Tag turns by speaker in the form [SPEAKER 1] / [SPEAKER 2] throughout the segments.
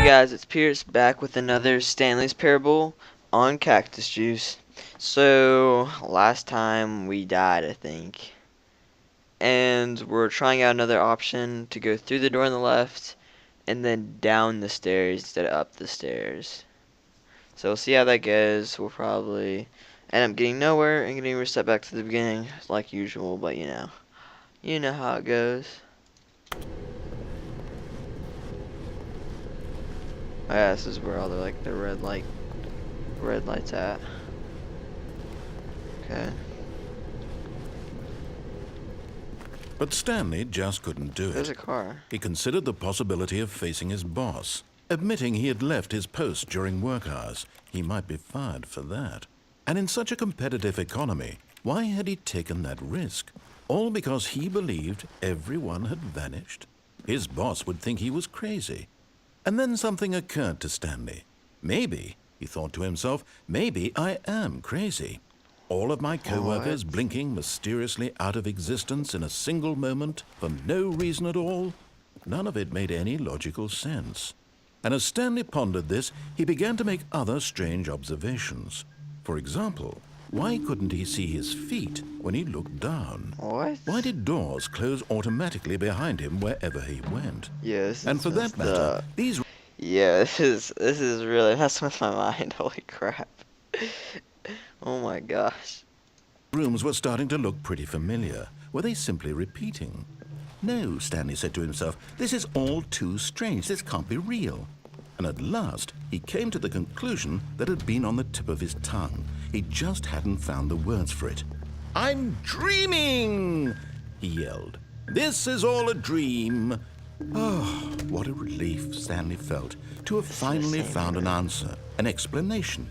[SPEAKER 1] guys, it's Pierce back with another Stanley's Parable on cactus juice. So, last time we died, I think. And we're trying out another option to go through the door on the left and then down the stairs instead of up the stairs. So we'll see how that goes. We'll probably end up getting nowhere and getting reset back to the beginning like usual, but you know how it goes. Oh yeah, this is where all the red lights at. Okay.
[SPEAKER 2] But Stanley just couldn't do
[SPEAKER 1] There's a
[SPEAKER 2] it.
[SPEAKER 1] car.
[SPEAKER 2] He considered the possibility of facing his boss. Admitting he had left his post during work hours, he might be fired for that. And in such a competitive economy, why had he taken that risk? All because he believed everyone had vanished? His boss would think he was crazy. And then something occurred to Stanley. Maybe, he thought to himself, maybe I am crazy. All of my co-workers blinking mysteriously out of existence in a single moment for no reason at all? None of it made any logical sense. And as Stanley pondered this, he began to make other strange observations. For example, why couldn't he see his feet when he looked down?
[SPEAKER 1] What?
[SPEAKER 2] Why did doors close automatically behind him wherever he went?
[SPEAKER 1] Yes.
[SPEAKER 2] And for that matter, these...
[SPEAKER 1] Yeah, this is really messing with my mind. Holy crap. Oh my gosh.
[SPEAKER 2] rooms were starting to look pretty familiar. Were they simply repeating? No, Stanley said to himself, this is all too strange. This can't be real. And at last, he came to the conclusion that had been on the tip of his tongue. He just hadn't found the words for it. I'm dreaming, he yelled. This is all a dream. Oh, what a relief Stanley felt to have finally found an answer, an explanation.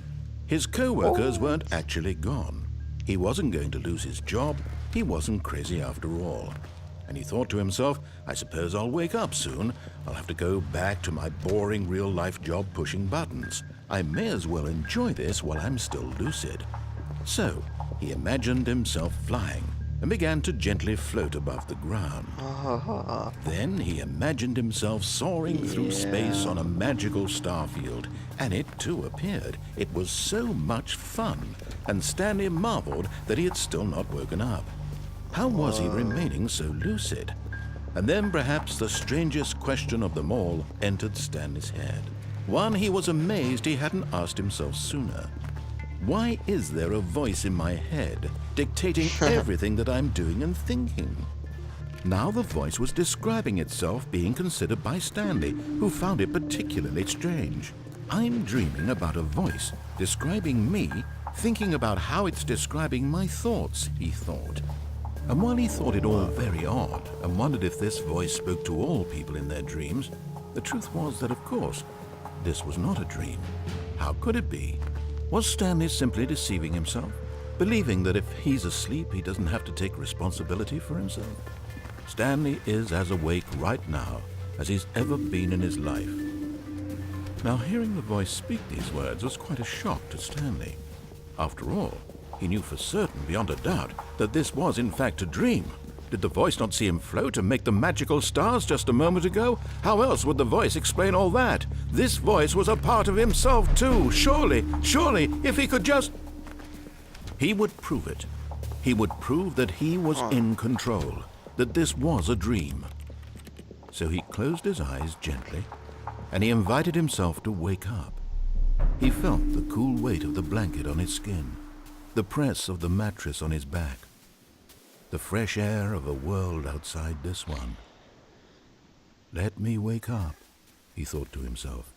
[SPEAKER 2] His co-workers weren't actually gone. He wasn't going to lose his job. He wasn't crazy after all. And he thought to himself, I suppose I'll wake up soon. I'll have to go back to my boring real-life job pushing buttons. I may as well enjoy this while I'm still lucid. So, he imagined himself flying and began to gently float above the ground. Then he imagined himself soaring through space on a magical starfield, and it too appeared. It was so much fun, and Stanley marveled that he had still not woken up. How was he remaining so lucid? And then perhaps the strangest question of them all entered Stanley's head. One he was amazed he hadn't asked himself sooner. Why is there a voice in my head dictating everything that I'm doing and thinking? Now the voice was describing itself being considered by Stanley, who found it particularly strange. I'm dreaming about a voice describing me, thinking about how it's describing my thoughts, he thought. And while he thought it all very odd and wondered if this voice spoke to all people in their dreams, the truth was that, of course, this was not a dream. How could it be? Was Stanley simply deceiving himself, believing that if he's asleep, he doesn't have to take responsibility for himself? Stanley is as awake right now as he's ever been in his life. Now, hearing the voice speak these words was quite a shock to Stanley. After all, he knew for certain, beyond a doubt, that this was in fact a dream. Did the voice not see him float and make the magical stars just a moment ago? How else would the voice explain all that? This voice was a part of himself too. Surely, if he could just... He would prove it. He would prove that he was in control, that this was a dream. So he closed his eyes gently, and he invited himself to wake up. He felt the cool weight of the blanket on his skin, the press of the mattress on his back, the fresh air of a world outside this one. Let me wake up, he thought to himself.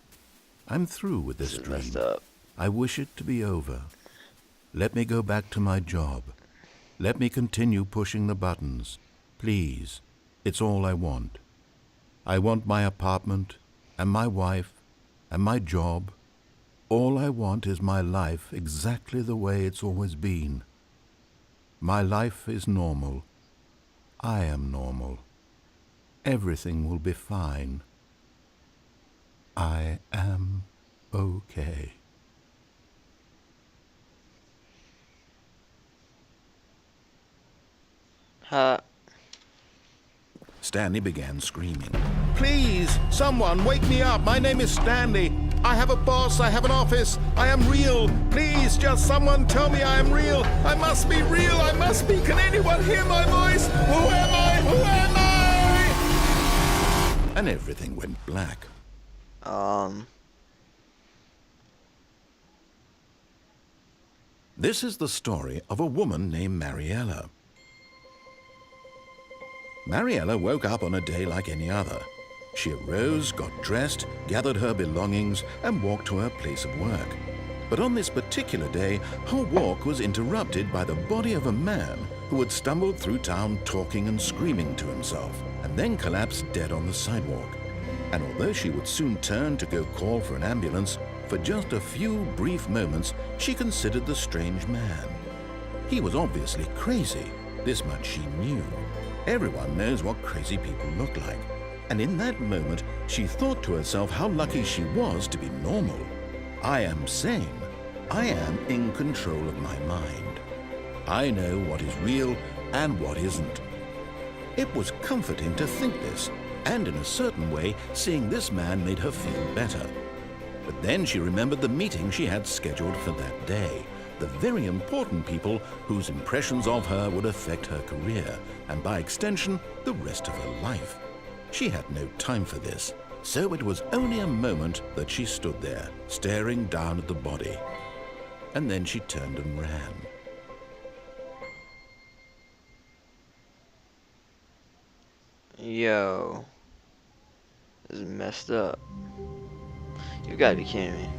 [SPEAKER 2] I'm through with this dream.
[SPEAKER 1] Messed up.
[SPEAKER 2] I wish it to be over. Let me go back to my job. Let me continue pushing the buttons. Please, it's all I want. I want my apartment, and my wife, and my job. All I want is my life exactly the way it's always been. My life is normal. I am normal. Everything will be fine. I am okay. Stanley began screaming. Please, someone, wake me up. My name is Stanley. I have a boss. I have an office. I am real. Please, just someone tell me I am real. I must be real. I must be. Can anyone hear my voice? Who am I? Who am I? And everything went black. This is the story of a woman named Mariella. Mariella woke up on a day like any other. She arose, got dressed, gathered her belongings, and walked to her place of work. But on this particular day, her walk was interrupted by the body of a man who had stumbled through town talking and screaming to himself, and then collapsed dead on the sidewalk. And although she would soon turn to go call for an ambulance, for just a few brief moments, she considered the strange man. He was obviously crazy. This much she knew. Everyone knows what crazy people look like. And in that moment, she thought to herself how lucky she was to be normal. I am sane. I am in control of my mind. I know what is real and what isn't. It was comforting to think this, and in a certain way, seeing this man made her feel better. But then she remembered the meeting she had scheduled for that day, the very important people whose impressions of her would affect her career, and by extension, the rest of her life. She had no time for this, so it was only a moment that she stood there, staring down at the body. And then she turned and ran.
[SPEAKER 1] Yo. This is messed up. You gotta be kidding me.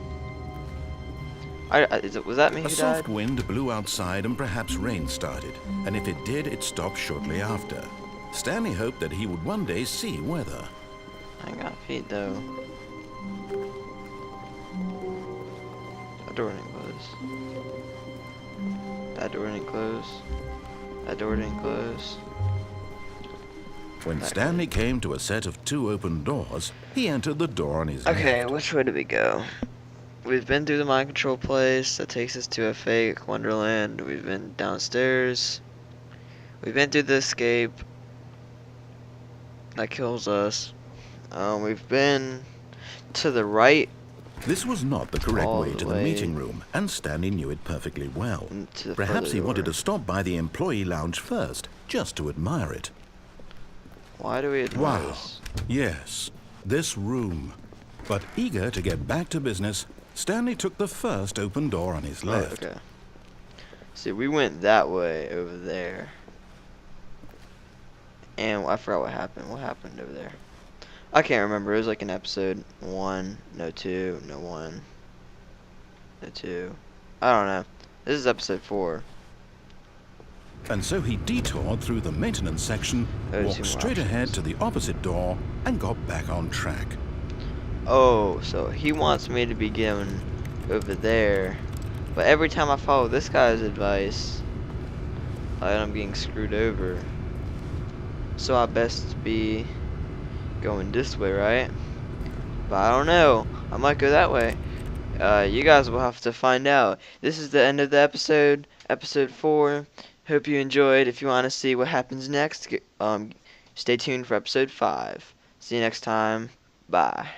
[SPEAKER 1] Was that me who
[SPEAKER 2] A
[SPEAKER 1] died?
[SPEAKER 2] soft wind blew outside and perhaps rain started, and if it did, it stopped shortly after. Stanley hoped that he would one day see weather.
[SPEAKER 1] I got feet though. That door didn't close. That door didn't close. That door didn't close.
[SPEAKER 2] When Stanley came to a set of 2 open doors, he entered the door on his
[SPEAKER 1] Okay,
[SPEAKER 2] left.
[SPEAKER 1] which way did we go? We've been through the mind control place that takes us to a fake wonderland. We've been downstairs. We've been through the escape that kills us. We've been to the right.
[SPEAKER 2] This was not the correct
[SPEAKER 1] All
[SPEAKER 2] way
[SPEAKER 1] the
[SPEAKER 2] to the
[SPEAKER 1] way.
[SPEAKER 2] meeting room, and Stanley knew it perfectly well.
[SPEAKER 1] And to the
[SPEAKER 2] Perhaps
[SPEAKER 1] further
[SPEAKER 2] he wanted
[SPEAKER 1] door.
[SPEAKER 2] to stop by the employee lounge first, just to admire it.
[SPEAKER 1] Why do we admire
[SPEAKER 2] Wow.
[SPEAKER 1] this?
[SPEAKER 2] Yes, this room. But eager to get back to business, Stanley took the first open door on his left.
[SPEAKER 1] Okay. See, we went that way over there. And I forgot what happened. What happened over there? I can't remember. It was like in episode 1, no 2, no 1, no 2. I don't know. This is episode 4.
[SPEAKER 2] And so he detoured through the maintenance section,
[SPEAKER 1] Those
[SPEAKER 2] walked
[SPEAKER 1] two
[SPEAKER 2] straight ahead
[SPEAKER 1] options.
[SPEAKER 2] to the opposite door, and got back on track.
[SPEAKER 1] Oh, so he wants me to be going over there. But every time I follow this guy's advice, I end up getting screwed over. So I best be going this way, right? But I don't know. I might go that way. You guys will have to find out. This is the end of the episode, episode 4. Hope you enjoyed. If you want to see what happens next, stay tuned for episode 5. See you next time. Bye.